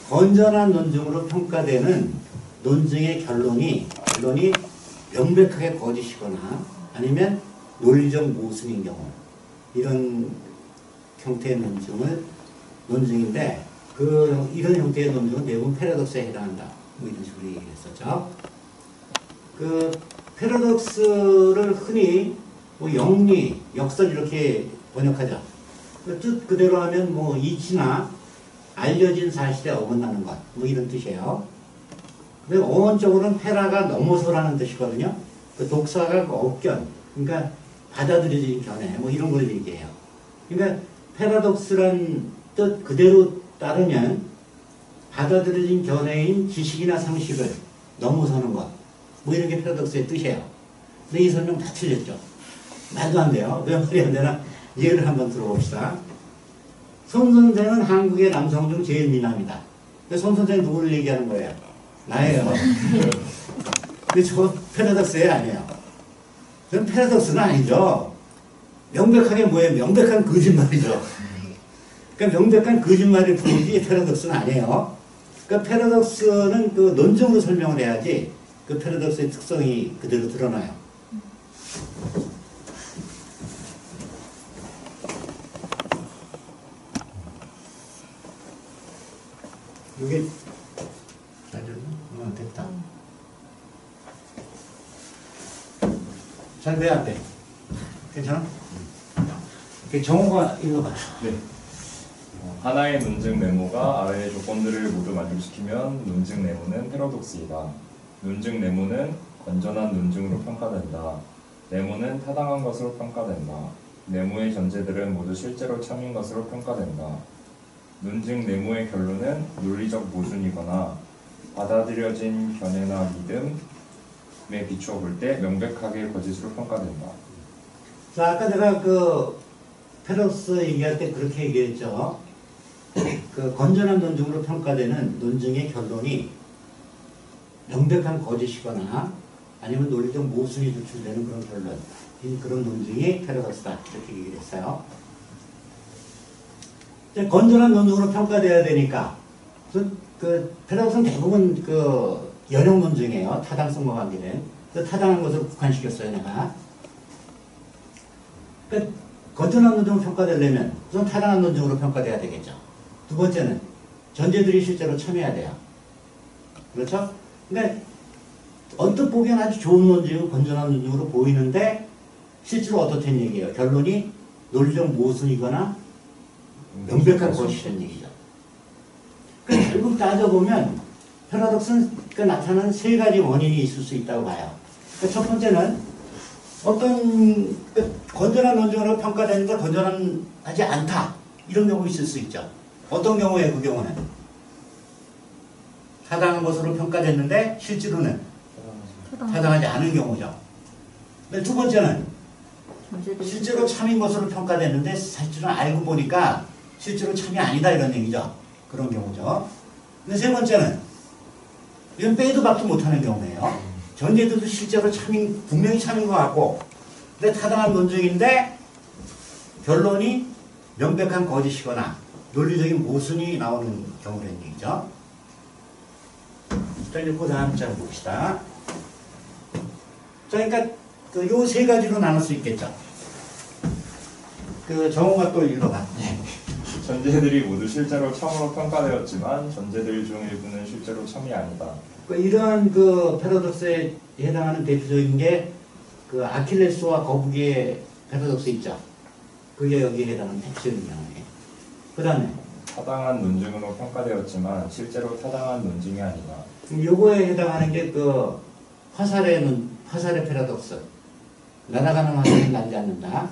건전한 논증으로 평가되는 논증의 결론이 명백하게 거짓이거나 아니면 논리적 모순인 경우, 이런 형태의 논증인데 이런 형태의 논증은 대부분 패러독스에 해당한다. 뭐 이런 식으로 얘기했었죠. 그 패러독스를 흔히 뭐 영리, 역설 이렇게 번역하죠. 그 뜻 그대로 하면 뭐 이치나 알려진 사실에 어긋나는 것, 뭐 이런 뜻이에요. 근데 어원적으로는 패라가 넘어서라는 뜻이거든요. 그 독사가 억견, 그러니까 받아들여진 견해, 뭐 이런 걸 얘기해요. 그러니까 패러독스란 뜻 그대로 따르면 받아들여진 견해인 지식이나 상식을 넘어서는 것, 뭐 이런 게 패러독스의 뜻이에요. 근데 이 설명 다 틀렸죠. 말도 안 돼요. 왜 말이 안 되나? 예를 한번 들어봅시다. 손 선생은 한국의 남성 중 제일 미남이다. 손 선생 누구를 얘기하는 거예요? 나예요. 근데 저 패러독스에 아니에요. 저는 패러독스는 아니죠. 명백하게 뭐예요? 명백한 거짓말이죠. 그러니까 명백한 거짓말을 부르지 패러독스는 아니에요. 그러니까 패러독스는 그 논증으로 설명을 해야지 그 패러독스의 특성이 그대로 드러나요. 이게 잘 됐나? 됐다. 잘 돼, 안 돼? 괜찮아? 정호가 읽어봐. 네. 하나의 논증 네모가 아래의 조건들을 모두 만족시키면 논증 네모는 패러독스이다. 논증 네모는 건전한 논증으로 평가된다. 네모는 타당한 것으로 평가된다. 네모의 전제들은 모두 실제로 참인 것으로 평가된다. 논증 네모의 결론은 논리적 모순이거나 받아들여진 견해나 믿음에 비추어 볼 때 명백하게 거짓으로 평가된다. 자, 아까 내가 그 패러독스 얘기할 때 그렇게 얘기했죠. 그 건전한 논증으로 평가되는 논증의 결론이 명백한 거짓이거나 아니면 논리적 모순이 도출되는 그런 결론, 그런 논증이 패러독스다. 이렇게 얘기를 했어요. 건전한 논증으로 평가돼야 되니까 그 패러독스는 대부분 그 연역 논증이에요. 타당성과 관계된. 타당한 것으로 국한시켰어요, 내가. 그러니까 건전한 논증으로 평가되려면 우선 타당한 논증으로 평가돼야 되겠죠. 두 번째는 전제들이 실제로 참여해야 돼요. 그렇죠? 그러니까 언뜻 보기엔 아주 좋은 논증은 건전한 논증으로 보이는데 실제로 어떻다는 얘기예요? 결론이 논리적 모순이거나 명백한 거짓이라는 얘기죠. 그러니까 결국 따져보면 패러독스는 나타나는 세 가지 원인이 있을 수 있다고 봐요. 그러니까 첫 번째는 어떤 건전한 논증으로 평가되는데 건전하지 않다. 이런 경우 있을 수 있죠. 어떤 경우에 그 경우는 타당한 것으로 평가됐는데 실제로는 타당하지 않은 경우죠. 근데 두 번째는 실제로 참인 것으로 평가됐는데 실제로 알고 보니까 실제로 참이 아니다 이런 얘기죠. 그런 경우죠. 근데 세 번째는 이건 빼도 박도 못하는 경우예요. 전제들도 실제로 분명히 참인 것 같고 근데 타당한 논증인데 결론이 명백한 거짓이거나 논리적인 모순이 나오는 경우라는 얘기죠. 자, 이제 그 다음 장 봅시다. 자, 그러니까 요 세 가지로 나눌 수 있겠죠. 정호가 또 읽어봐. 전제들이 모두 실제로 참으로 평가되었지만 전제들 중 일부는 실제로 참이 아니다. 이러한 패러독스에 해당하는 대표적인 게 아킬레스와 거북이의 패러독스 있죠. 그게 여기에 해당하는 대표적인 경우예요. 그 다음에 타당한 논증으로 평가되었지만 실제로 타당한 논증이 아니다. 요거에 해당하는 게 화살의 패러독스. 날아가는 화살이 날지 않는다.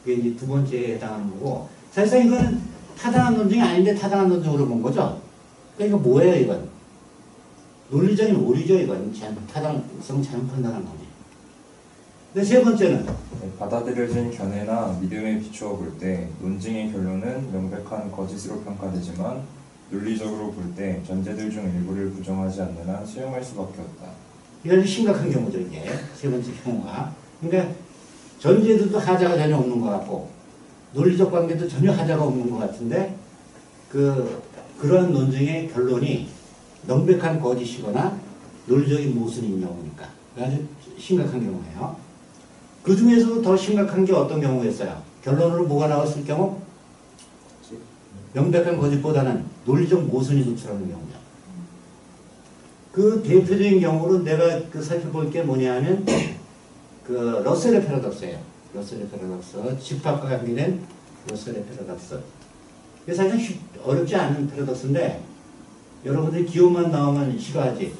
그게 이제 두 번째에 해당하는 거고 사실상 이거는 타당한 논증이 아닌데 타당한 논증으로 본 거죠. 그러니까 이거 뭐예요 이건? 논리적인 오류죠 이건. 타당성 잘못 판단한 거지. 근데 세 번째는 받아들여진 견해나 믿음에 비추어 볼 때 논증의 결론은 명백한 거짓으로 평가되지만 논리적으로 볼 때 전제들 중 일부를 부정하지 않는 한 수용할 수밖에 없다. 이건 심각한 경우죠 이게. 세 번째 경우가. 그러니까 전제들도 하자가 전혀 없는 것 같고 논리적 관계도 전혀 하자가 없는 것 같은데 그런 논증의 결론이 명백한 거짓이거나 논리적인 모순인 경우니까 아주 심각한 경우예요. 그 중에서도 더 심각한 게 어떤 경우였어요? 결론으로 뭐가 나왔을 경우? 명백한 거짓보다는 논리적 모순이 도출하는 경우죠. 그 대표적인 경우로 내가 그 살펴볼 게 뭐냐 하면 그 러셀의 패러독스예요. 러셀의 패러독스. 집합과 관계된 러셀의 패러독스. 이게 사실 어렵지 않은 패러독스인데 여러분들이 기호만 나오면 싫어하지.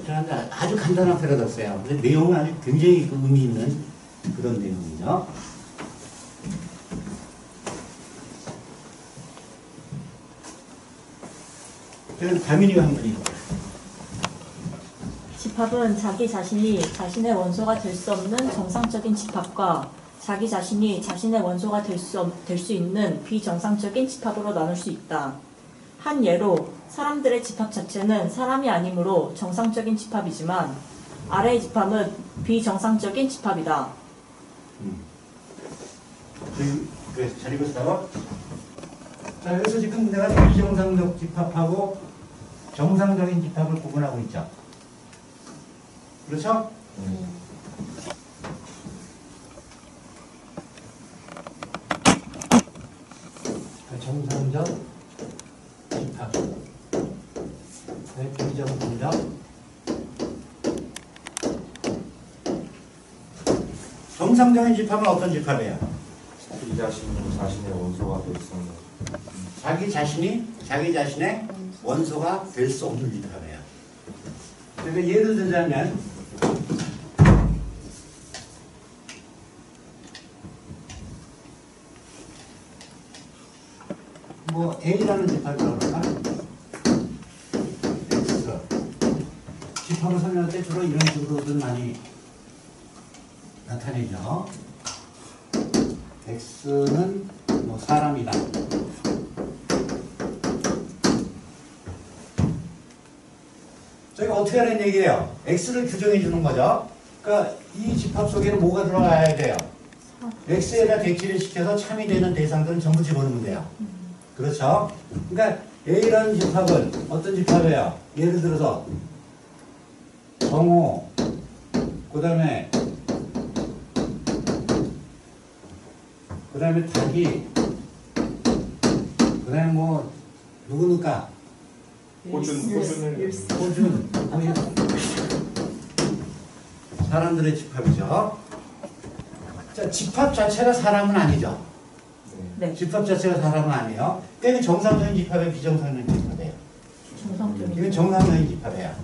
그런데 아주 간단한 패러독스예요. 근데 내용은 아주 굉장히 그 의미 있는 그런 내용이죠. 그럼 다민이가 한번 읽어요. 집합은 자기 자신이 자신의 원소가 될 수 없는 정상적인 집합과 자기 자신이 자신의 원소가 될 수 있는 비정상적인 집합으로 나눌 수 있다. 한 예로 사람들의 집합 자체는 사람이 아니므로 정상적인 집합이지만 아래의 집합은 비정상적인 집합이다. 그래, 잘 읽었어? 자, 여기서 지금 내가 비정상적 집합하고 정상적인 집합을 구분하고 있죠. 그렇죠? 정상적 집합, 비정상적. 정상적인 집합은 어떤 집합이에요? 자기 자신이 자신의 원소가 될 수 없는 자기 자신이 자기 자신의 원소가 될 수 없는 집합이에요. 그러니까 예를 들자면 뭐 A라는 집합이라고 그럴까? X 집합을 설명할 때 주로 이런 식으로들 많이 나타내죠. X는 뭐 사람이다. 저희가 어떻게 하는 얘기예요? X를 규정해 주는 거죠. 그러니까 이 집합 속에는 뭐가 들어가야 돼요? X에다 대치를 시켜서 참이 되는 대상들은 전부 집어넣으면 돼요. 그렇죠? 그러니까 A라는 집합은 어떤 집합이에요? 예를 들어서 정호, 그 다음에 닭이, 그 다음에 뭐 누구니까? 호준, 사람들의 집합이죠. 자, 집합 자체가 사람은 아니죠. 네. 집합 자체가 사람은 아니에요. 그러니까 정상적인 집합에 비정상적인 집합이에요. 이건 정상적인 집합이에요.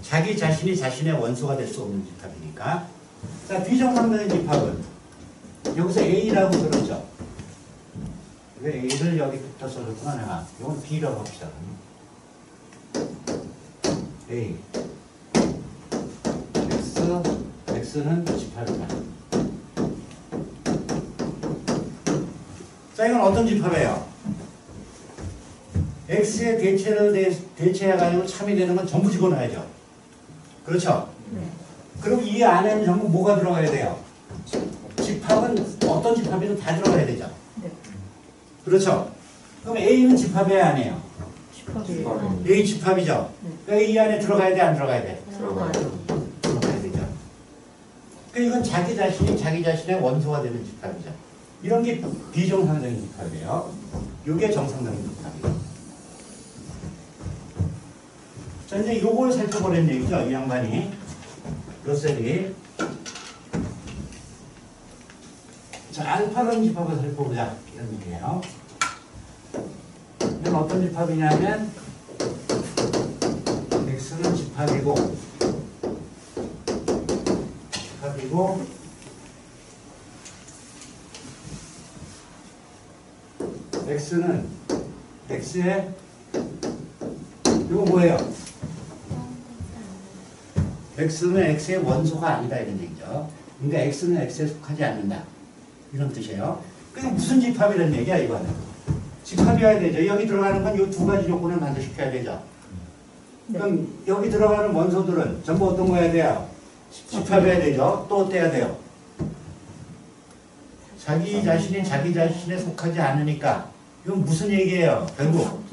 자기 자신이 자신의 원소가 될 수 없는 집합이니까. 자, 비정상적인 집합은 여기서 A라고 들었죠. 왜 A를 여기부터 써줬구나 내가. 이건 B라고 합시다. A X는 집합이다. 자, 이건 어떤 집합이에요? X의 대체해가지고 참이 되는 건 전부 집어넣어야죠. 그렇죠? 네. 그럼 이 안에는 전부 뭐가 들어가야 돼요? 집합은 어떤 집합이든 다 들어가야 되죠. 네. 그렇죠? 그럼 A는 집합이에요, 아니에요? 집합이에요. A 집합이죠. 그러니까 이 안에 들어가야 돼, 안 들어가야 돼? 들어가요. 들어가야 되죠. 그러니까 이건 자기 자신이 자기 자신의 원소가 되는 집합이죠. 이런 게 비정상적인 집합이에요. 이게 정상적인 집합이에요. 자, 이제 요걸 살펴보는 얘기죠. 이 양반이. 러셀이. 자, 알파라는 집합을 살펴보자. 이런 얘기예요. 이건 어떤 집합이냐면 X는 집합이고 X는 X의 이거 뭐예요? X는 X의 원소가 아니다 이런 얘기죠. 그러니까 X는 X에 속하지 않는다 이런 뜻이에요. 그게 무슨 집합이라는 얘기야 이거는? 집합이어야 되죠. 여기 들어가는 건 이 두 가지 조건을 만족시켜야 되죠. 그럼 여기 들어가는 원소들은 전부 어떤 거 해야 돼요? 집합해야 되죠. 또 어때야 돼요? 자기 자신이 자기 자신에 속하지 않으니까 이건 무슨 얘기예요? 결국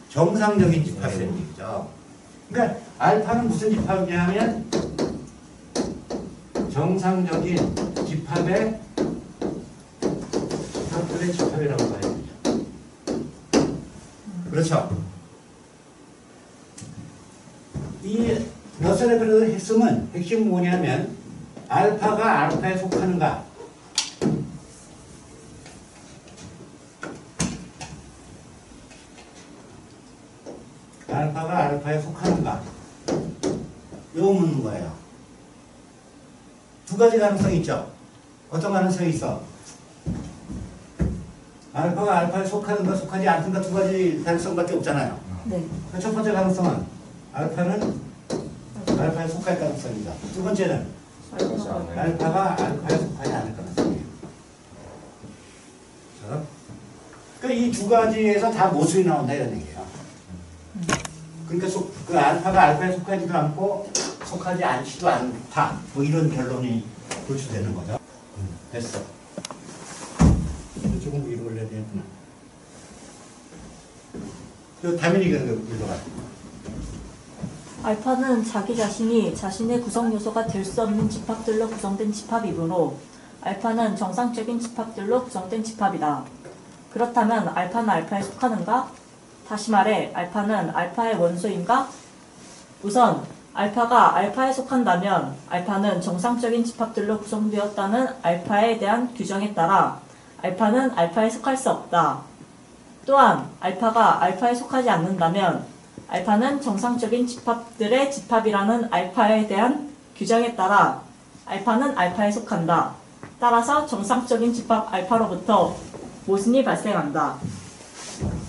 정상적인 집합이라는 얘기죠. 그러니까 알파는 무슨 집합이냐면 정상적인 집합의 집합들의 집합이라고 봐야 되죠. 그렇죠. 이 러셀의 패러독스의 핵심은 뭐냐면 알파가 알파에 속하는가, 알파가 알파에 속하는가, 이거 묻는 거예요. 두 가지 가능성이 있죠. 어떤 가능성이 있어? 알파가 알파에 속하는가 속하지 않는가 두 가지 가능성밖에 없잖아요. 네. 첫 번째 가능성은 알파는 알파에 속할 가능성이다. 두 번째는 그렇지 않아요. 알파가 알파에 속하지 않을 가능성이에요. 자, 그러니까 이 두 가지에서 다 모순이 나온다 이런 얘기예요. 그러니까 그 알파가 알파에 속하지도 않고 속하지 않지도 않다. 뭐 이런 결론이 도출되는 거죠. 됐어. 조금 위로 올려야 되구나. 다민이가 읽어봐. 알파는 자기 자신이 자신의 구성 요소가 될 수 없는 집합들로 구성된 집합이므로 알파는 정상적인 집합들로 구성된 집합이다. 그렇다면 알파는 알파에 속하는가? 다시 말해 알파는 알파의 원소인가? 우선 알파가 알파에 속한다면 알파는 정상적인 집합들로 구성되었다는 알파에 대한 규정에 따라 알파는 알파에 속할 수 없다. 또한 알파가 알파에 속하지 않는다면 알파는 정상적인 집합들의 집합이라는 알파에 대한 규정에 따라 알파는 알파에 속한다. 따라서 정상적인 집합 알파로부터 모순이 발생한다.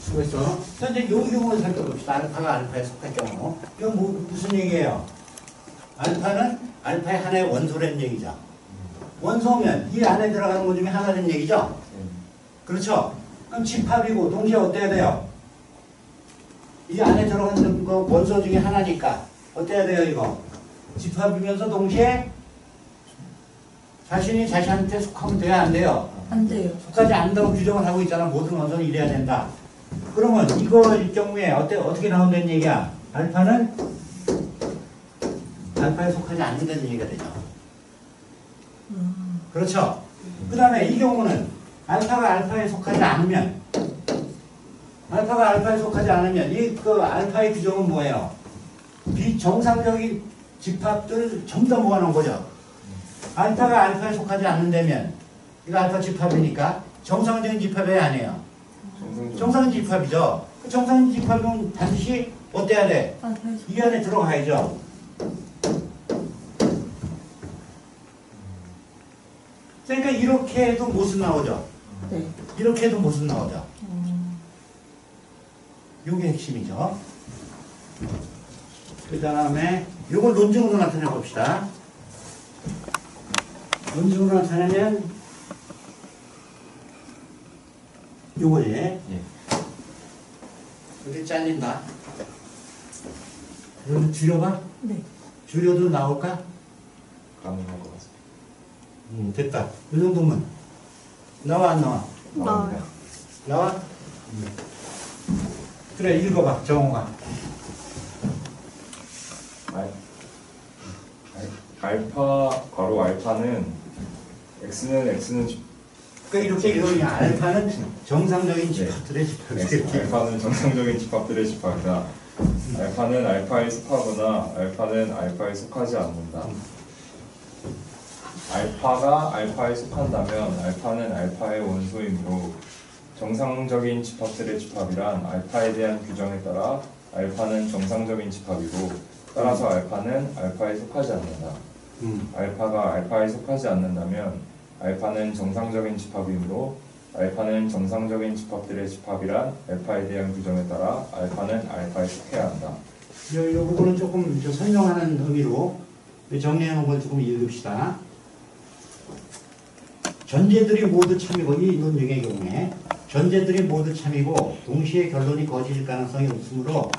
수고했어. 자, 이제 요 경우를 살펴봅시다. 알파가 알파에 속할 경우. 이건 무슨 얘기예요? 알파는 알파의 하나의 원소라는 얘기죠. 원소면 이 안에 들어가는 것 중에 하나라는 얘기죠. 그렇죠? 그럼 집합이고 동시에 어때야 돼요? 이 안에 들어가는 거 원소 중에 하나니까 어때야 돼요 이거? 집합이면서 동시에 자신이 자신한테 속하면 돼야 안 돼요? 안 돼요. 속하지 않는다고 규정을 하고 있잖아. 모든 원소는 이래야 된다. 그러면 이거일 경우에 어떻게 나온다는 얘기야? 알파는 알파에 속하지 않는다는 얘기가 되죠. 그렇죠? 그 다음에 이 경우는 알파가 알파에 속하지 않으면 이 그 알파의 규정은 뭐예요? 비정상적인 집합들 전부 다 모아놓은 거죠. 알파가 알파에 속하지 않는다면 이거 알파 집합이니까 정상적인 집합이 아니에요. 정상적인 집합이죠. 그 정상적인 집합은 반드시 어때야 돼? 이 안에 들어가야죠. 그러니까 이렇게 해도 모순 나오죠. 네. 이렇게 해도 모순 나오죠. 요게 핵심이죠. 그 다음에 요걸 논증으로 나타내 봅시다. 논증으로 나타내면 요거지. 예. 이렇게 잘린다. 그럼 줄여봐? 네. 줄여도 나올까? 가능할 것 같습니다. 됐다. 이 정도면 나와 안 나와? 나옵니다. 나와? 그래 읽어봐 정호가. 알파 괄호 알파는 x는 그러니까 이렇게 읽으면 알파는 정상적인 집합들의 집합이에요. 알파는 정상적인 집합들의 집합이다. 알파는 알파에 속하거나 알파는 알파에 속하지 않는다. 알파가 알파에 속한다면 알파는 알파의 원소이므로 정상적인 집합들의 집합이란 알파에 대한 규정에 따라 알파는 정상적인 집합이고 따라서 알파는 알파에 속하지 않는다. 알파가 알파에 속하지 않는다면 알파는 정상적인 집합이므로 알파는 정상적인 집합들의 집합이란 알파에 대한 규정에 따라 알파는 알파에 속해야 한다. 이 부분은 조금 설명하는 의미로 정리해 놓은 걸 조금 읽읍시다. 전제들이 모두 참이고 이 논증의 경우에 전제들이 모두 참이고 동시에 결론이 거짓일 가능성이 없으므로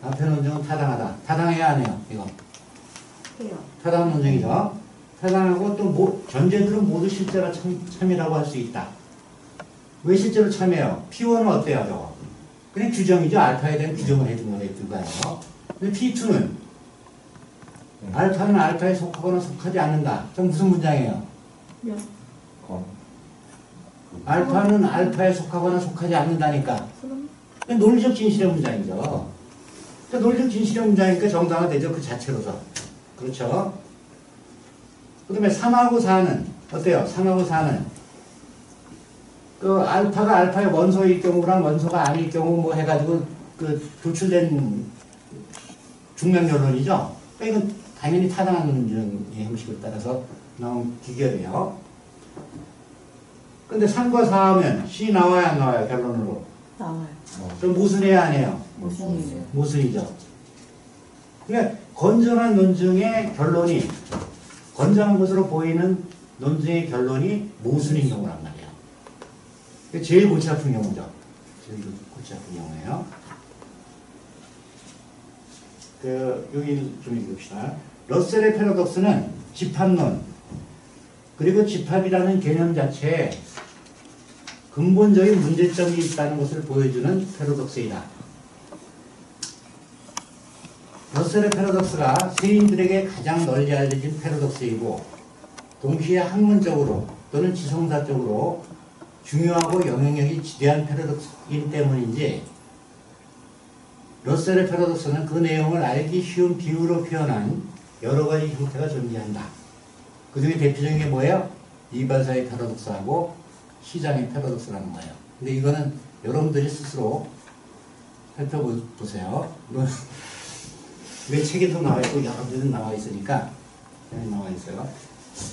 앞에 논증은 타당하다. 타당해야 안 해요? 이거. 해요. 타당 논증이죠. 타당하고 또 전제들은 모두 실제로 참이라고 할 수 있다. 왜 실제로 참여해요? P1은 어때요, 저거? 그냥 규정이죠. 알파에 대한 규정을 해준 거예요. 근데 P2는 알파는 알파에 속하거나 속하지 않는다. 좀 무슨 문장이에요? 건. 알파는 알파에 속하거나 속하지 않는다니까. 논리적 진실의 문장이죠. 그러니까 논리적 진실의 문장이니까 정당화되죠. 그 자체로서. 그렇죠? 그 다음에 3하고 4는 어때요? 3하고 4는 그 알파가 알파의 원소일 경우랑 원소가 아닐 경우 뭐 해가지고 그 도출된 중명결론이죠. 그러니까 이건 당연히 타당한 이런 형식을 따라서 나온 기결이에요. 근데 3과 4 하면 C 나와야 안 나와요? 결론으로. 나와요. 그럼 모순해야 안 해요? 모순이에요. 모순이죠. 그러니까 건전한 논증의 결론이 건전한 것으로 보이는 논증의 모순인 경우란 말이에요. 그게 제일 골치 아픈 경우죠. 제일 골치 아픈 경우예요. 여기 좀 읽읍시다. 러셀의 패러독스는 집합론 그리고 집합이라는 개념 자체에 근본적인 문제점이 있다는 것을 보여주는 패러독스이다. 러셀의 패러독스가 세인들에게 가장 널리 알려진 패러독스이고 동시에 학문적으로 또는 지성사적으로 중요하고 영향력이 지대한 패러독스이기 때문인지 러셀의 패러독스는 그 내용을 알기 쉬운 비유로 표현한 여러 가지 형태가 존재한다. 그 중에 대표적인 게 뭐예요? 이발사의 패러독스하고 시장의 패러독스라는 거예요. 근데 이거는 여러분들이 스스로 살펴보세요. 왜 책에도 나와 있고 여러 데도 나와 있으니까 여기 나와 있어요.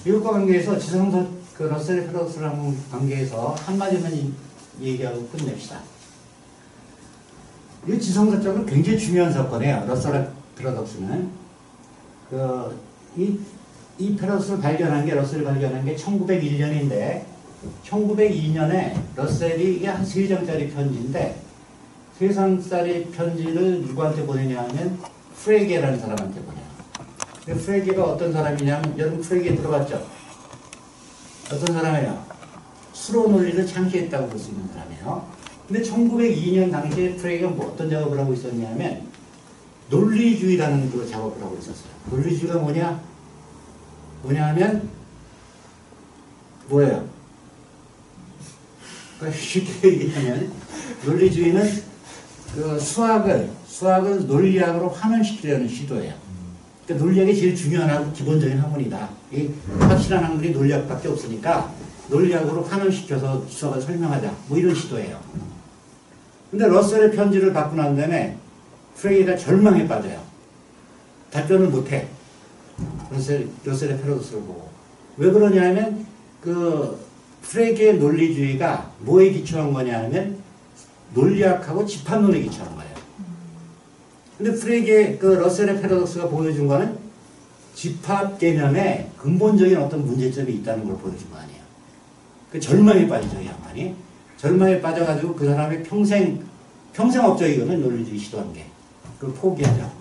이것과 관계해서 지성사 그 러셀의 패러독스라는 관계에서 한마디만 얘기하고 끝냅시다. 이 지성사적으로 굉장히 중요한 사건이에요. 러셀의 패러독스는 이 패러독스를 러셀이 발견한 게 1901년인데 1902년에 러셀이 이게 한 3장짜리 편지인데 3장짜리 편지를 누구한테 보내냐 하면 프레게라는 사람한테 보내요. 프레게가 어떤 사람이냐면 여러분 프레게 들어봤죠? 어떤 사람이에요? 수로 논리를 창시했다고 볼 수 있는 사람이에요. 근데 1902년 당시에 프레게가 어떤 작업을 하고 있었냐면 논리주의라는 그 작업을 하고 있었어요. 논리주의가 뭐냐 하면 뭐예요? 그러니까 쉽게 얘기하면 논리주의는 그 수학을 논리학으로 환원시키려는 시도예요. 그러니까 논리학이 제일 중요한 기본적인 학문이다. 이 확실한 학문이 논리학밖에 없으니까 논리학으로 환원시켜서 수학을 설명하자. 뭐 이런 시도예요. 근데 러셀의 편지를 받고 난 다음에 프레게가 절망에 빠져요. 답변을 못해. 러셀의 패러독스를 보고. 왜 그러냐면 프레게의 논리주의가 뭐에 기초한 거냐면 논리학하고 집합론에 기초한 거예요. 근데 프레게 러셀의 패러독스가 보여준 거는 집합 개념에 근본적인 어떤 문제점이 있다는 걸 보여준 거 아니에요. 그 절망에 빠지죠, 이 양반이. 절망에 빠져가지고 그 사람의 평생 업적이거든, 논리주의 시도한 게. 그걸 포기하죠.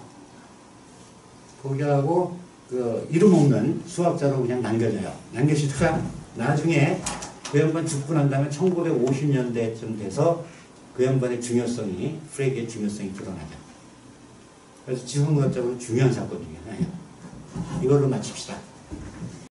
포기하고 이름 없는 수학자로 그냥 남겨져요. 남겨지다가 나중에 그 양반 죽고 난 다음에 1950년대쯤 돼서 그 양반의 중요성이, 프레게의 중요성이 드러나죠. 그래서 지성과적으로 중요한 사건 중에 하나예요. 이걸로 마칩시다.